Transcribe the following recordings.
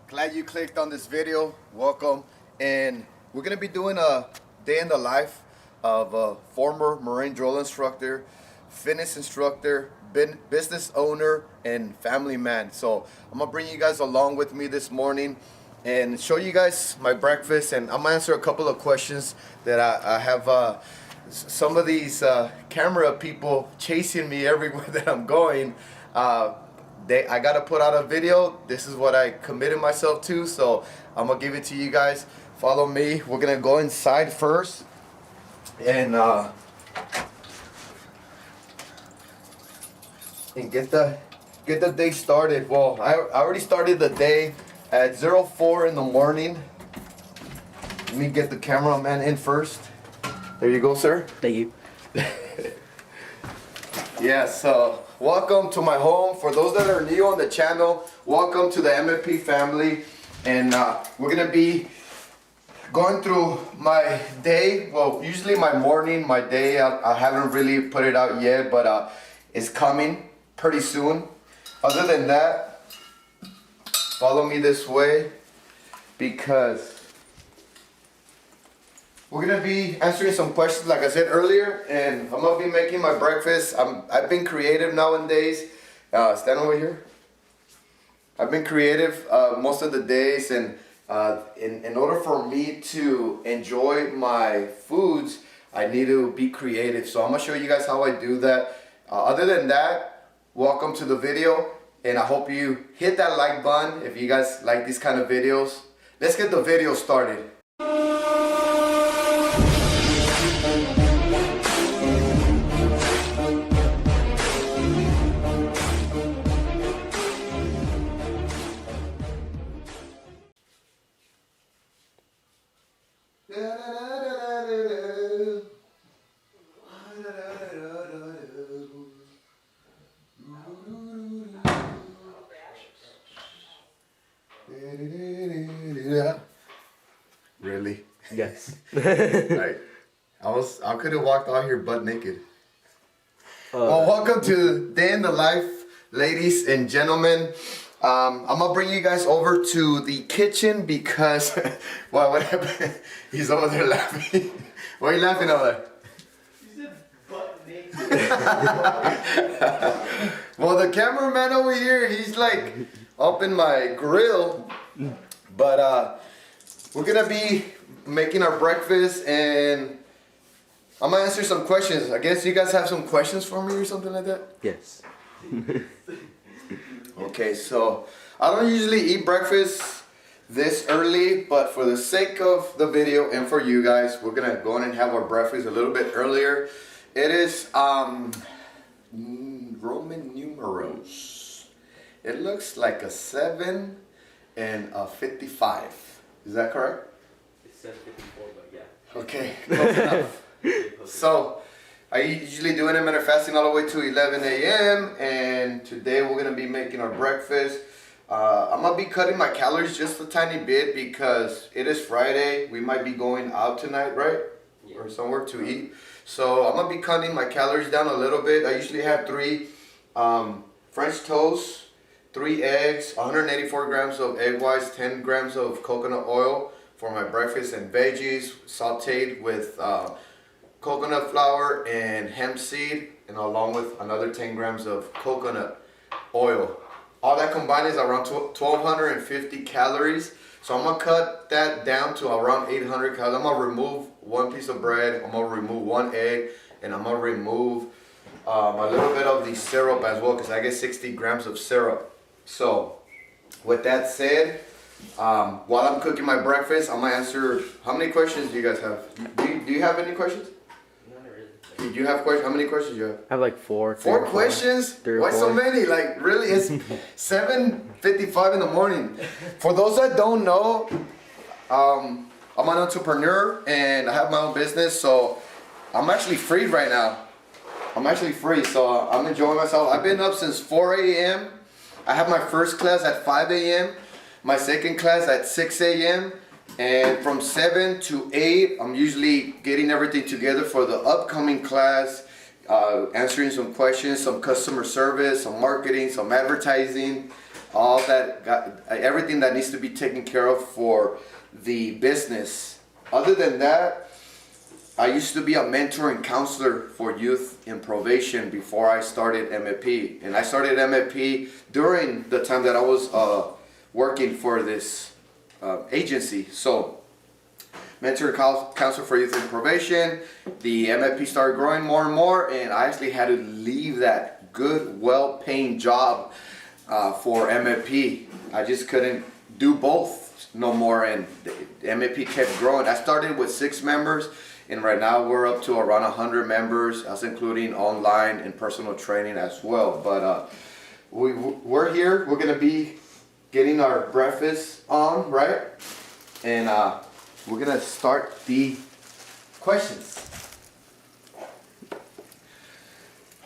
Glad you clicked on this video. Welcome. And we're going to be doing a day in the life of a former Marine drill instructor, fitness instructor, business owner, and family man. So I'm going to bring you guys along with me this morning and show you guys my breakfast. And I'm going to answer a couple of questions that I have some of these camera people chasing me everywhere that I'm going. I gotta put out a video. This is what I committed myself to, so I'm gonna give it to you guys. Follow me. We're gonna go inside first and get the day started. Well, I already started the day at 04 in the morning. Let me get the cameraman in first. There you go, sir. Thank you. Yeah, so welcome to my home. For those that are new on the channel, welcome to the MFP family. And we're gonna be going through my day. Well, usually my morning, my day, I haven't really put it out yet, but it's coming pretty soon. Other than that, follow me this way because we're gonna be answering some questions, like I said earlier, and I'm gonna be making my breakfast. I've been creative nowadays. Stand over here. I've been creative most of the days, and in order for me to enjoy my foods, I need to be creative. So I'm gonna show you guys how I do that. Other than that, welcome to the video, and I hope you hit that like button if you guys like these kind of videos. Let's get the video started. Really? Yes. Like, I could have walked out here butt naked. Well, welcome to Day in the Life, ladies and gentlemen. I'm gonna bring you guys over to the kitchen because, well, what happened? He's over there laughing. Why are you laughing over there? You said butt naked. Well, the cameraman over here, he's like up in my grill, but we're gonna be making our breakfast and I'm gonna answer some questions. I guess you guys have some questions for me or something like that? Yes. Okay, so I don't usually eat breakfast this early, but for the sake of the video and for you guys, we're gonna go in and have our breakfast a little bit earlier. It is Roman numerals. It looks like a 7 and a 55. Is that correct? It says 54, but yeah. Okay, close enough. So I usually do intermittent fasting all the way to 11 a.m. and today we're gonna be making our breakfast. I'm gonna be cutting my calories just a tiny bit because it is Friday. We might be going out tonight, right? Yeah. Or somewhere to eat. So I'm gonna be cutting my calories down a little bit. I usually have 3 French toast, 3 eggs, 184 grams of egg whites, 10 grams of coconut oil for my breakfast, and veggies sauteed with coconut flour and hemp seed, and along with another 10 grams of coconut oil. All that combined is around 1,250 calories. So I'm gonna cut that down to around 800 calories. I'm gonna remove 1 piece of bread, I'm gonna remove 1 egg, and I'm gonna remove a little bit of the syrup as well, because I get 60 grams of syrup. So with that said, while I'm cooking my breakfast, I'm gonna answer, how many questions do you guys have? Do you have any questions? Did you have questions? How many questions do you have? I have like 4. 4 questions? Why so many? Like, really? It's 7:55 in the morning. For those that don't know, I'm an entrepreneur and I have my own business, so I'm actually free right now. I'm actually free, so I'm enjoying myself. I've been up since 4 a.m. I have my first class at 5 a.m., my second class at 6 a.m., and from 7 to 8, I'm usually getting everything together for the upcoming class, answering some questions, some customer service, some marketing, some advertising, all that everything that needs to be taken care of for the business. Other than that, I used to be a mentor and counselor for youth in probation before I started MFP. And I started MFP during the time that I was working for this agency. So, mentor and counselor for youth in probation. The MFP started growing more and more, and I actually had to leave that good, well-paying job for MFP. I just couldn't do both no more, and the MFP kept growing. I started with 6 members, and right now we're up to around 100 members. That's including online and personal training as well. But we're here. We're gonna be getting our breakfast on, right? And we're gonna start the questions.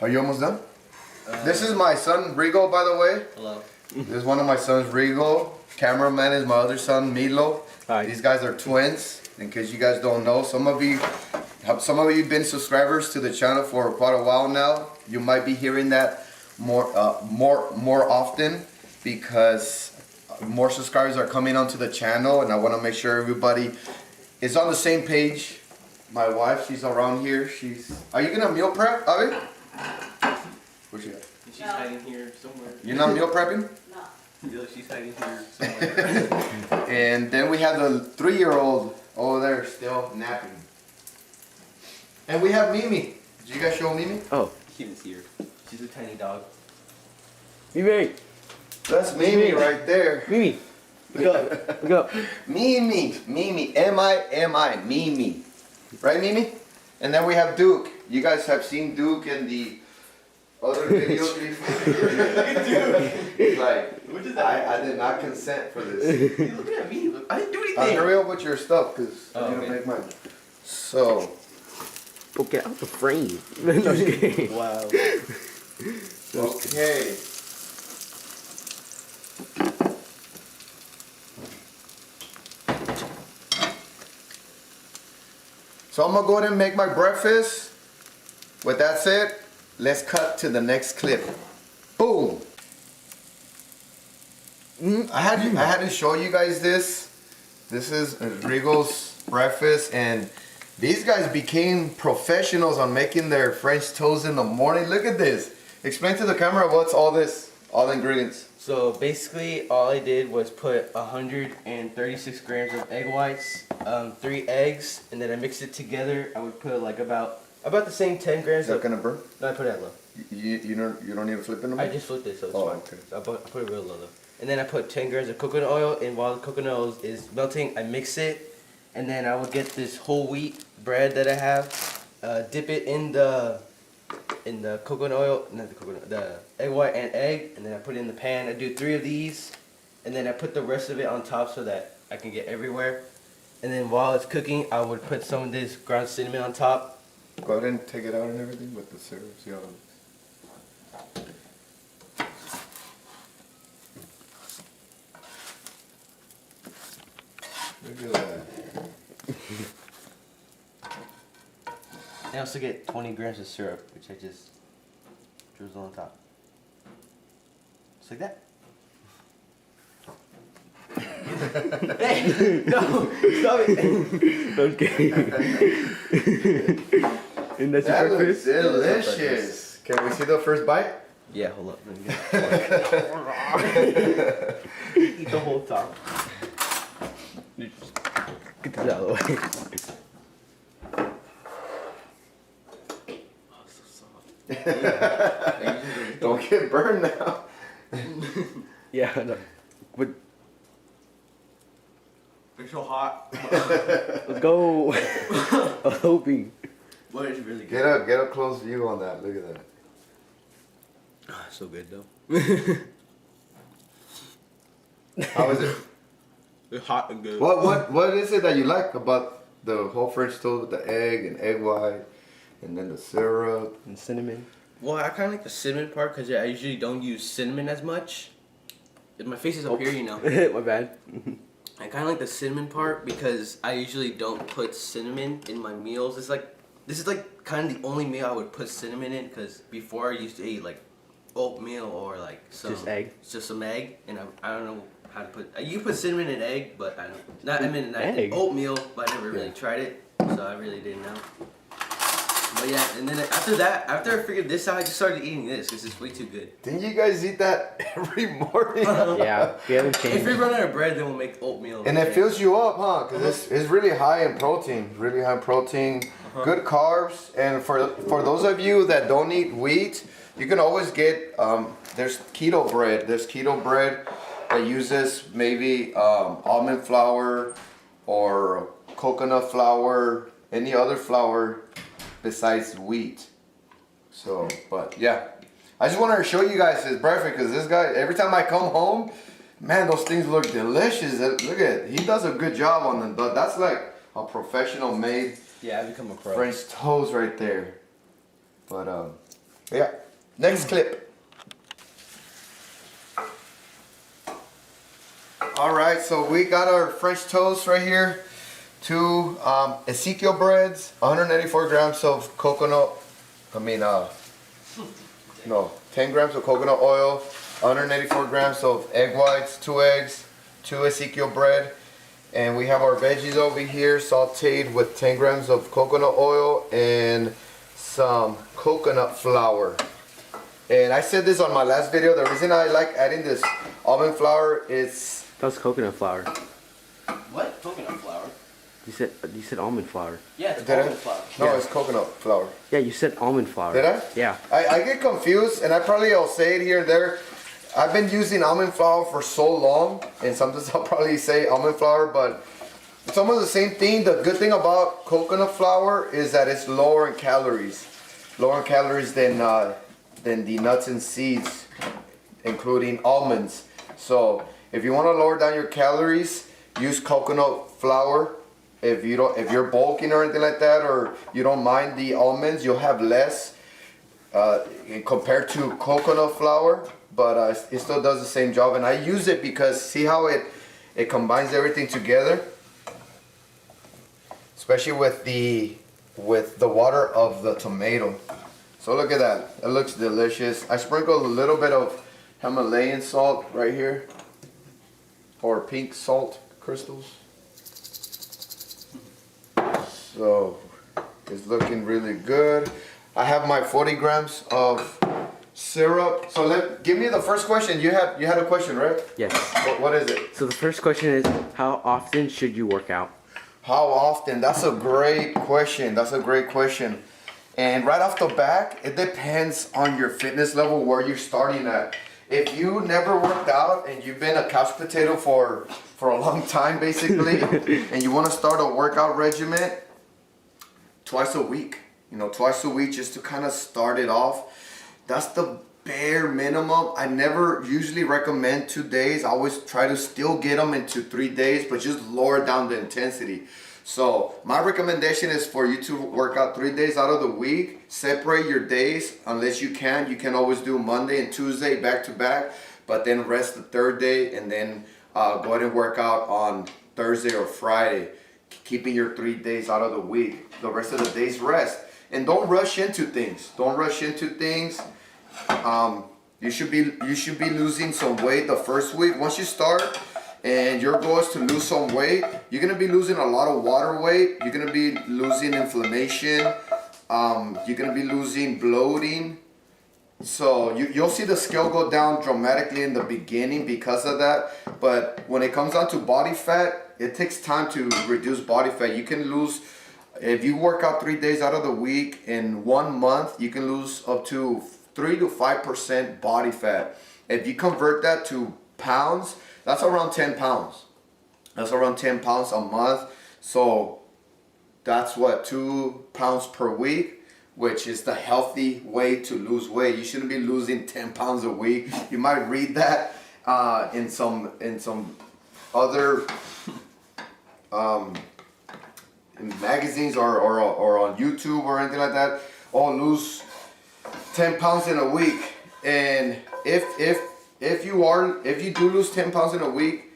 Are you almost done? This is my son, Rigo, by the way. Hello. This is one of my sons, Rigo. Cameraman is my other son, Milo. Hi. These guys are twins. In case you guys don't know, some of you have been subscribers to the channel for quite a while now. You might be hearing that more often because more subscribers are coming onto the channel, and I want to make sure everybody is on the same page. My wife, she's around here. Are you gonna meal prep, Avi? Where's she at? She's hiding here somewhere. You're not meal prepping? No. She's hiding here somewhere. And then we have the 3-year-old over there still napping. And we have Mimi. Did you guys show Mimi? Oh, She didn't see her. She's a tiny dog. Mimi, That's Mimi right there. Mimi, look up, look up. Mimi, M-I-M-I, Mimi. Right, Mimi? And then we have Duke. You guys have seen Duke in the other videos before. He's like, What is that? I did not consent for this. You're looking at me. I didn't do anything. Hurry up with your stuff, because Oh, I'm going to okay. make mine. So, Oh, get out the frame. No, just kidding. Wow. okay. So I'm gonna go ahead and make my breakfast. With that said, let's cut to the next clip. Boom. I had to show you guys this. This is Rigo's breakfast, and these guys became professionals on making their French toast in the morning. Look at this. Explain to the camera what's all this, all the ingredients. So basically, all I did was put 136 grams of egg whites, 3 eggs, and then I mixed it together. I would put like about the same 10 grams Is that of. gonna burn? No, I put it at low. You don't need to flip it no more? I just flipped it, so it's Oh, fine. okay. So I put it real low though. And then I put 10 grams of coconut oil, and while the coconut oil is melting, I mix it, and then I would get this whole wheat bread that I have, dip it in the coconut oil, not the coconut, the egg white and egg, and then I put it in the pan. I do 3 of these, and then I put the rest of it on top so that I can get everywhere. And then while it's cooking, I would put some of this ground cinnamon on top. Go ahead and take it out and everything with the syrup. See how Look at that. I also get 20 grams of syrup, which I just drizzle on top. Just like that. Hey, no, stop it. Okay. And that's That your looks breakfast? delicious. Can we see the first bite? Yeah, hold up. Let me get Eat the whole top. Get this out of the way. Oh, so soft. Don't get burned now. Yeah, no. But It's so hot. let's go. I was hoping. But it's really good. Get a close view on that. Look at that. Ah, so good though. How is it? It's hot and good. What is it that you like about the whole French toast with the egg and egg white, and then the syrup? And cinnamon. Well, I kind of like the cinnamon part because I usually don't use cinnamon as much. My face is up here, you know. My bad. I kind of like the cinnamon part because I usually don't put cinnamon in my meals. This is like kind of the only meal I would put cinnamon in because before I used to eat like oatmeal or like some Just egg? just some egg, and I don't know how to put. You put cinnamon in egg, but I don't. Not I mean not Egg? oatmeal, but I never really tried it, so I really didn't know. But yeah, and then after that, after I figured this out, I just started eating this because it's way too good. Didn't you guys eat that every morning? Yeah, we haven't If changed. we run out of bread, then we'll make oatmeal. And it fills you up, huh? Because it's really high in protein. Really high in protein. Good carbs. And for those of you that don't eat wheat, you can always get, there's keto bread. There's keto bread that uses maybe almond flour or coconut flour, any other flour besides wheat. So, but yeah. I just wanted to show you guys his breakfast because this guy, every time I come home, man, those things look delicious. Look at it. He does a good job on them. But that's like a professional made Yeah, I become a pro. French toast right there. But yeah. Next clip. All right, so we got our French toast right here. 2 Ezekiel breads, 184 grams of coconut. 10 grams of coconut oil, 184 grams of egg whites, 2 eggs, 2 Ezekiel bread, and we have our veggies over here sauteed with 10 grams of coconut oil and some coconut flour. And I said this on my last video, the reason I like adding this almond flour is... That was coconut flour. What? Coconut flour? You said almond flour. Yeah, it's Did I? almond flour. No, Yeah. it's coconut flour. Yeah, you said almond flour. Did I? Yeah. I get confused, and I'll say it here and there. I've been using almond flour for so long, and sometimes I'll probably say almond flour, but it's almost the same thing. The good thing about coconut flour is that it's lower in calories. Lower in calories than the nuts and seeds, including almonds. So if you want to lower down your calories, use coconut flour. If you're bulking or anything like that, or you don't mind the almonds, you'll have less compared to coconut flour, but it still does the same job. And I use it because see how it combines everything together, especially with the water of the tomato. So look at that, it looks delicious. I sprinkled a little bit of Himalayan salt right here, or pink salt crystals. So it's looking really good. I have my 40 grams of syrup. So give me the first question. You had a question, right? Yes. What is it? So the first question is, how often should you work out? How often? That's a great question. And right off the back, it depends on your fitness level, where you're starting at. If you never worked out and you've been a couch potato for a long time, basically, and you want to start a workout regimen, twice a week. Twice a week just to kind of start it off. That's the bare minimum. I never usually recommend 2 days. I always try to still get them into 3 days, but just lower down the intensity. So my recommendation is for you to work out 3 days out of the week. Separate your days unless you can. You can always do Monday and Tuesday back to back, but then rest the 3rd day and then go ahead and work out on Thursday or Friday, keeping your 3 days out of the week. The rest of the days rest. And don't rush into things. You should be losing some weight the first week. Once you start and your goal is to lose some weight, you're gonna be losing a lot of water weight. You're gonna be losing inflammation. You're gonna be losing bloating. So you'll see the scale go down dramatically in the beginning because of that. But when it comes down to body fat, it takes time to reduce body fat. You can lose, if you work out 3 days out of the week, in 1 month, you can lose up to 3 to 5% body fat. If you convert that to pounds, that's around 10 pounds. That's around 10 pounds a month. So that's what, 2 pounds per week, which is the healthy way to lose weight. You shouldn't be losing 10 pounds a week. You might read that in some other in magazines or on YouTube or anything like that. Oh, lose 10 pounds in a week. And if you do lose 10 pounds in a week,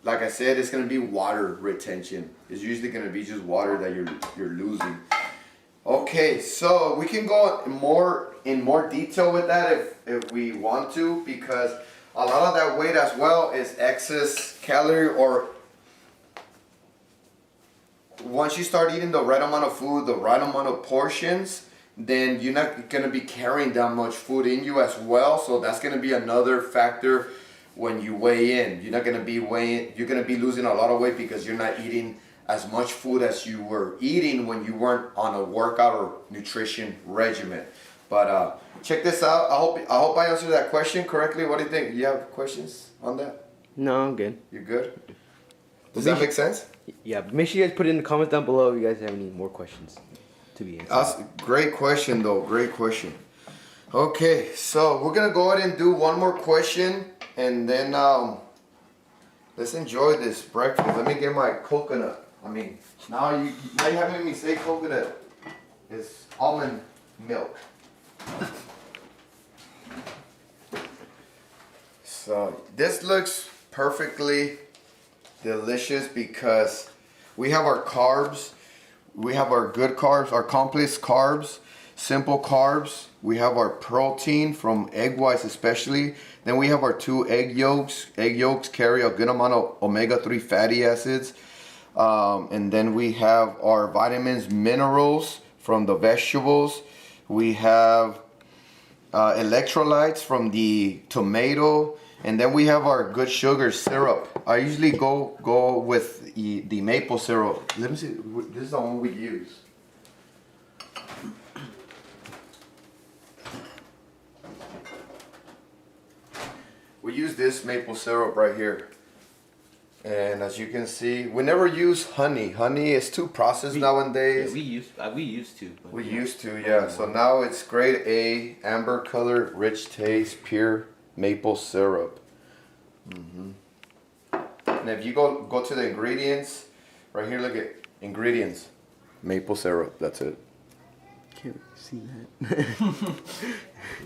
like I said, it's gonna be water retention. It's usually gonna be just water that you're losing. Okay, so we can go more in more detail with that if we want to, because a lot of that weight as well is excess calorie, or once you start eating the right amount of food, the right amount of portions, then you're not gonna be carrying that much food in you as well. So that's gonna be another factor when you weigh in. You're not gonna be you're gonna be losing a lot of weight because you're not eating as much food as you were eating when you weren't on a workout or nutrition regimen. But check this out. I hope I answered that question correctly. What do you think? You have questions on that? No, I'm good. You're good? Does that make sense? Yeah, make sure you guys put it in the comments down below if you guys have any more questions to be answered. Great question though, great question. Okay, so we're gonna go ahead and do one more question, and then let's enjoy this breakfast. Let me get my coconut. I mean, now you having me say coconut. It's almond milk. So this looks perfectly delicious because we have our carbs, we have our good carbs, our complex carbs, simple carbs. We have our protein from egg whites especially. Then we have our 2 egg yolks. Egg yolks carry a good amount of omega-3 fatty acids. And then we have our vitamins, minerals from the vegetables. We have electrolytes from the tomato. And then we have our good sugar syrup. I usually go with the maple syrup. Let me see. This is the one we use. We use this maple syrup right here. And as you can see, we never use honey. Honey is too processed nowadays. Yeah, we used to. But We used to, yeah. So now it's grade A, amber color, rich taste, pure maple syrup. And if you go to the ingredients, right here, look at ingredients. Maple syrup, that's it. Can't see that.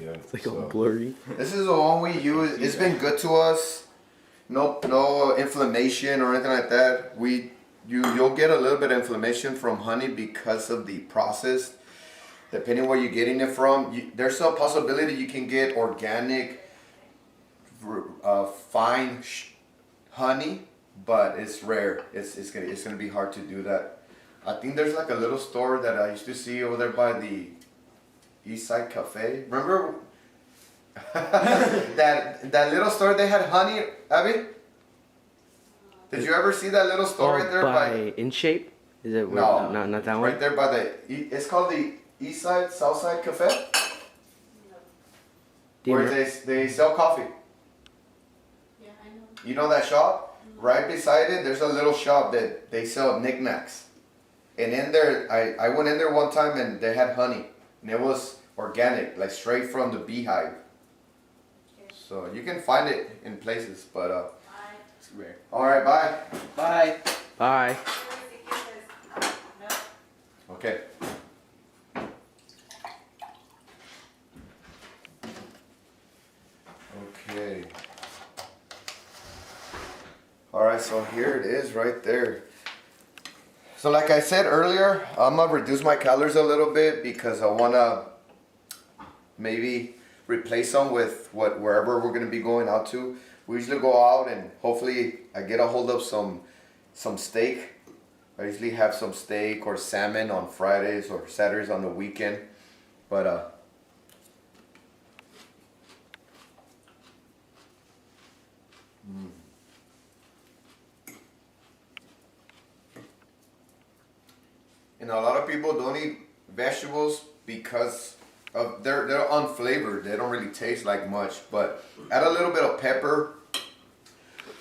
Yeah, It's like all blurry. This is the one we use. It's been good to us. No inflammation or anything like that. You'll get a little bit of inflammation from honey because of the process. Depending where you're getting it from, there's a possibility you can get organic, fine honey, but it's rare. It's gonna be hard to do that. I think there's like a little store that I used to see over there by the East Side Cafe. Remember that little store they had honey, Abby? Did you ever see that little store right there by In Shape? Is it No, not that one? right there by it's called the East Side South Side Cafe, where they sell coffee. Yeah, I know. You know that shop? Right beside it, there's a little shop that they sell knickknacks. And in there, I went in there one time and they had honey. And it was organic, like straight from the beehive. Okay. So you can find it in places, but Bye. it's rare. alright, bye. Bye. Bye. Where's the kisses? No. Okay. Okay. Alright, so here it is right there. So like I said earlier, I'm gonna reduce my calories a little bit because I wanna maybe replace them with wherever we're gonna be going out to. We usually go out and hopefully I get a hold of some steak. I usually have some steak or salmon on Fridays or Saturdays on the weekend. But and a lot of people don't eat vegetables because of they're unflavored. They don't really taste like much. But add a little bit of pepper,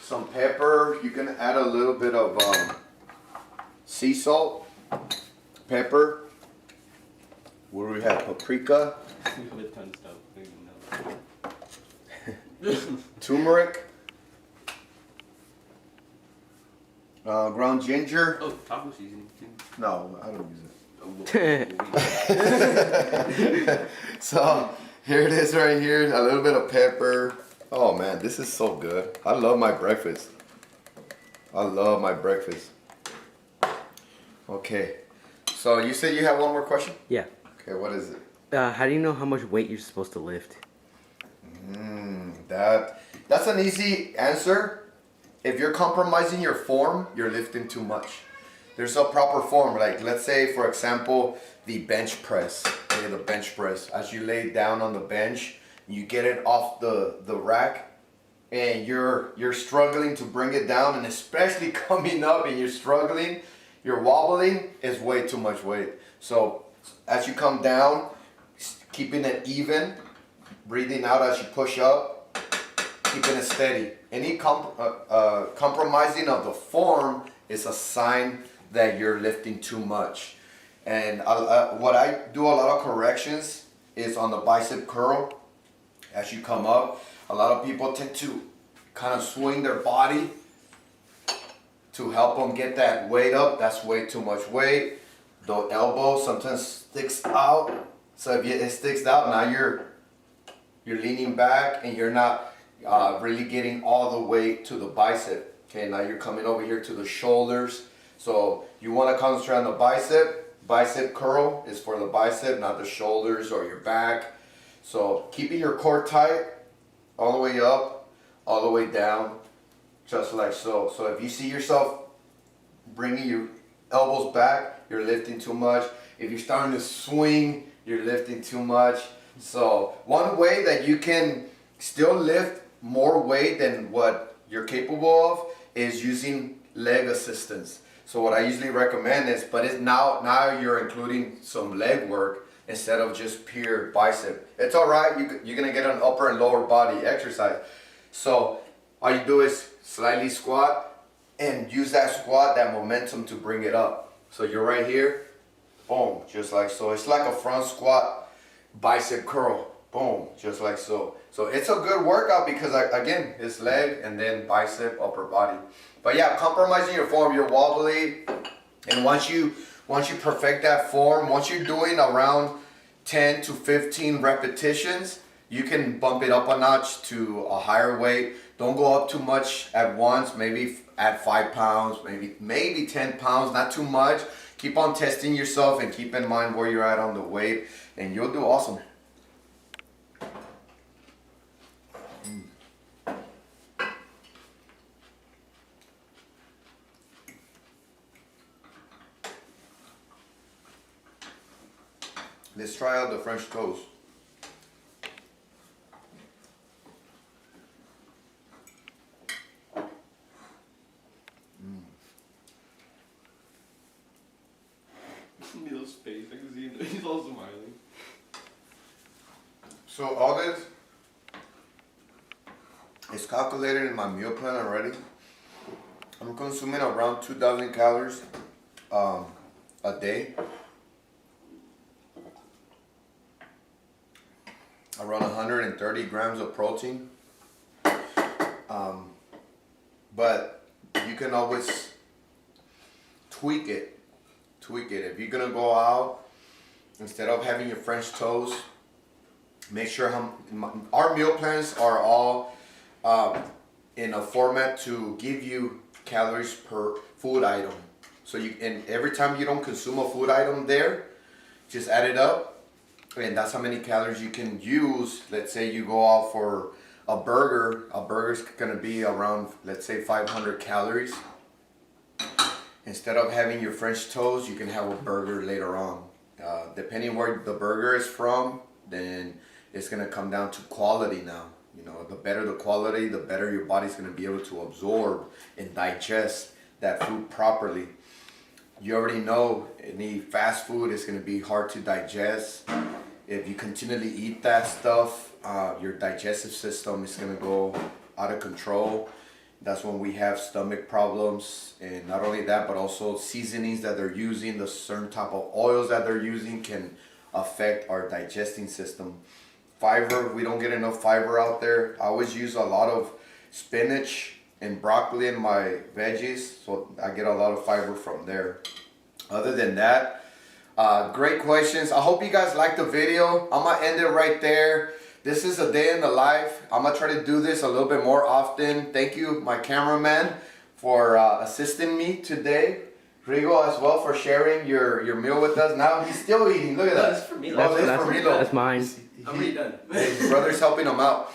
some pepper. You can add a little bit of sea salt, pepper. What do we have? Paprika, With tons of stuff. turmeric, ground ginger. Oh, taco seasoning too. No, I don't use it. Oh, So here it is right here, a little bit of pepper. Oh man, this is so good. I love my breakfast. I love my breakfast. Okay, so you said you have one more question? Yeah. Okay, what is it? How do you know how much weight you're supposed to lift? That's an easy answer. If you're compromising your form, you're lifting too much. There's a proper form, like let's say for example, the bench press. Okay, the bench press. As you lay down on the bench, you get it off the rack, and you're struggling to bring it down, and especially coming up and you're struggling, you're wobbling, is way too much weight. So as you come down, keeping it even, breathing out as you push up, keeping it steady. Any compromising of the form is a sign that you're lifting too much. And what I do a lot of corrections is on the bicep curl. As you come up, a lot of people tend to kind of swing their body to help them get that weight up. That's way too much weight. The elbow sometimes sticks out. So if it sticks out, now you're leaning back and you're not really getting all the weight to the bicep. Okay, now you're coming over here to the shoulders. So you want to concentrate on the bicep. Bicep curl is for the bicep, not the shoulders or your back. So keeping your core tight, all the way up, all the way down, just like so. So if you see yourself bringing your elbows back, you're lifting too much. If you're starting to swing, you're lifting too much. So one way that you can still lift more weight than what you're capable of is using leg assistance. So what I usually recommend is, but it's now you're including some leg work instead of just pure bicep. It's all right. You're gonna get an upper and lower body exercise. So all you do is slightly squat and use that squat, that momentum to bring it up. So you're right here, boom, just like so. It's like a front squat, bicep curl, boom, just like so. So it's a good workout because again, it's leg and then bicep, upper body. But yeah, compromising your form, you're wobbly, and once you perfect that form, once you're doing around 10 to 15 repetitions, you can bump it up a notch to a higher weight. Don't go up too much at once. Maybe add 5 pounds, maybe 10 pounds, not too much. Keep on testing yourself and keep in mind where you're at on the weight, and you'll do awesome. Let's try out the French toast. Neil's face, I can see him. He's all smiling. So all this is calculated in my meal plan already. I'm consuming around 2,000 calories a day. Around 130 grams of protein. But you can always tweak it. If you're gonna go out, instead of having your French toast, make sure our meal plans are all in a format to give you calories per food item. So and every time you don't consume a food item there, just add it up, and that's how many calories you can use. Let's say you go out for a burger. A burger's gonna be around, let's say, 500 calories. Instead of having your French toast, you can have a burger later on. Depending where the burger is from, then it's gonna come down to quality now. You know, the better the quality, the better your body's gonna be able to absorb and digest that food properly. You already know any fast food is gonna be hard to digest. If you continually eat that stuff, your digestive system is gonna go out of control. That's when we have stomach problems, and not only that, but also seasonings that they're using, the certain type of oils that they're using can affect our digesting system. Fiber, we don't get enough fiber out there. I always use a lot of spinach and broccoli in my veggies, so I get a lot of fiber from there. Other than that, great questions. I hope you guys liked the video. I'm gonna end it right there. This is a day in the life. I'm gonna try to do this a little bit more often. Thank you, my cameraman, for assisting me today. Rigo as well for sharing your meal with us. Now he's still eating. Look at that. That's for me. Oh, this is for Milo. That's mine. I'm already done. His brother's helping him out.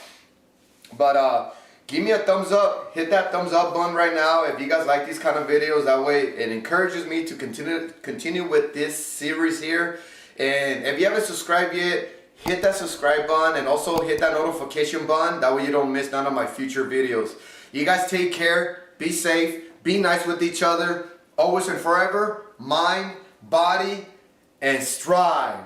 But give me a thumbs up. Hit that thumbs up button right now if you guys like these kind of videos. That way it encourages me to continue with this series here. And if you haven't subscribed yet, hit that subscribe button and also hit that notification button. That way you don't miss none of my future videos. You guys take care. Be safe. Be nice with each other. Always and forever. Mind, body, and strive.